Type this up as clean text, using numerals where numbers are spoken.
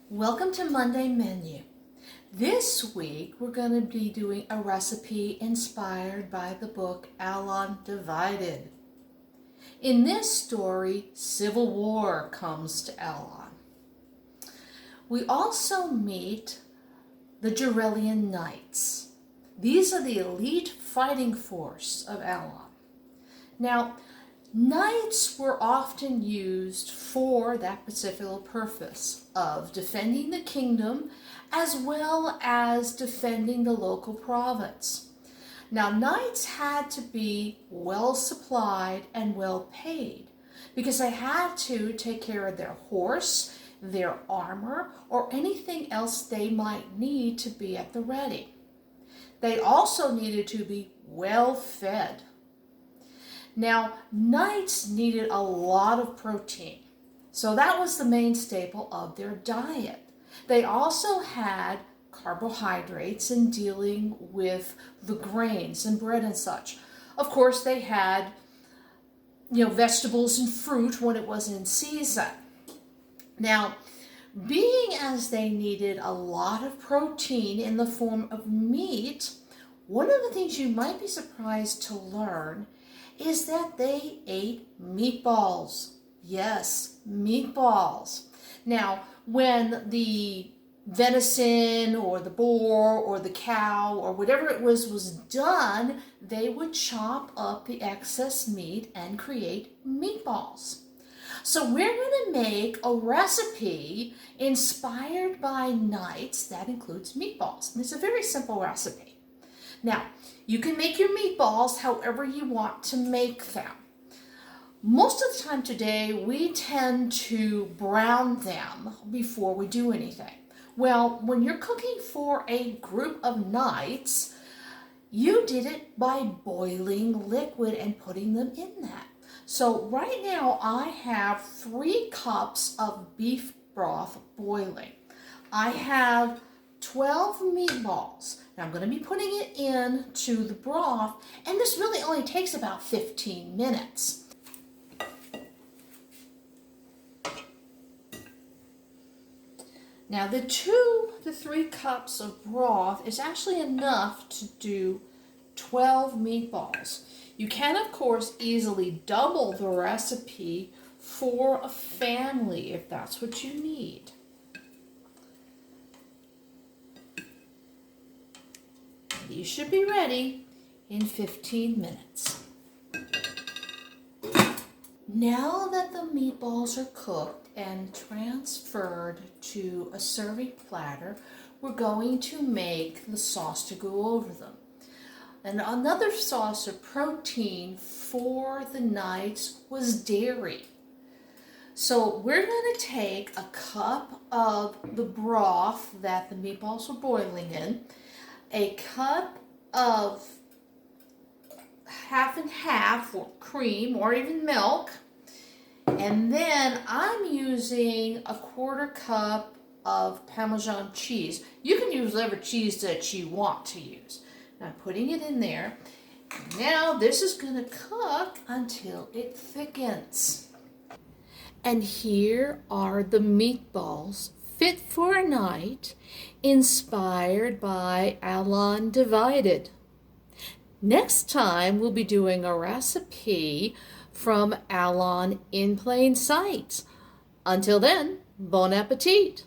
Welcome to Monday Menu. This week we're going to be doing a recipe inspired by the book Allon Divided. In this story, civil war comes to Allon. We also meet the Jarelian Knights. These are the elite fighting force of Allon. Now, knights were often used for that particular purpose of defending the kingdom as well as defending the local province. Now, knights had to be well supplied and well paid because they had to take care of their horse, their armor, or anything else they might need to be at the ready. They also needed to be well fed. Now, knights needed a lot of protein, so that was the main staple of their diet. They also had carbohydrates in dealing with the grains and bread and such. Of course, they had, vegetables and fruit when it was in season. Now, being as they needed a lot of protein in the form of meat, one of the things you might be surprised to learn is that they ate meatballs. Yes, meatballs. Now, when the venison or the boar or the cow or whatever it was done, they would chop up the excess meat and create meatballs. So we're going to make a recipe inspired by knights that includes meatballs. And it's a very simple recipe. Now, you can make your meatballs however you want to make them. Most of the time today, we tend to brown them before we do anything. Well, when you're cooking for a group of knights, you did it by boiling liquid and putting them in that. So right now, I have 3 cups of beef broth boiling. I have 12 meatballs. Now I'm going to be putting it into the broth, and this really only takes about 15 minutes. Now the 2 to 3 cups of broth is actually enough to do 12 meatballs. You can, of course, easily double the recipe for a family if that's what you need. These should be ready in 15 minutes. Now that the meatballs are cooked and transferred to a serving platter, we're going to make the sauce to go over them. And another source of protein for the knights was dairy. So we're going to take a cup of the broth that the meatballs were boiling in, a cup of half and half or cream or even milk, and then I'm using a 1/4 cup of Parmesan cheese. You can use whatever cheese that you want to use. Now I'm putting it in there. Now this is going to cook until it thickens. And here are the meatballs fit for a night, inspired by Allon Divided. Next time, we'll be doing a recipe from Allon in Plain Sight. Until then, bon appetit!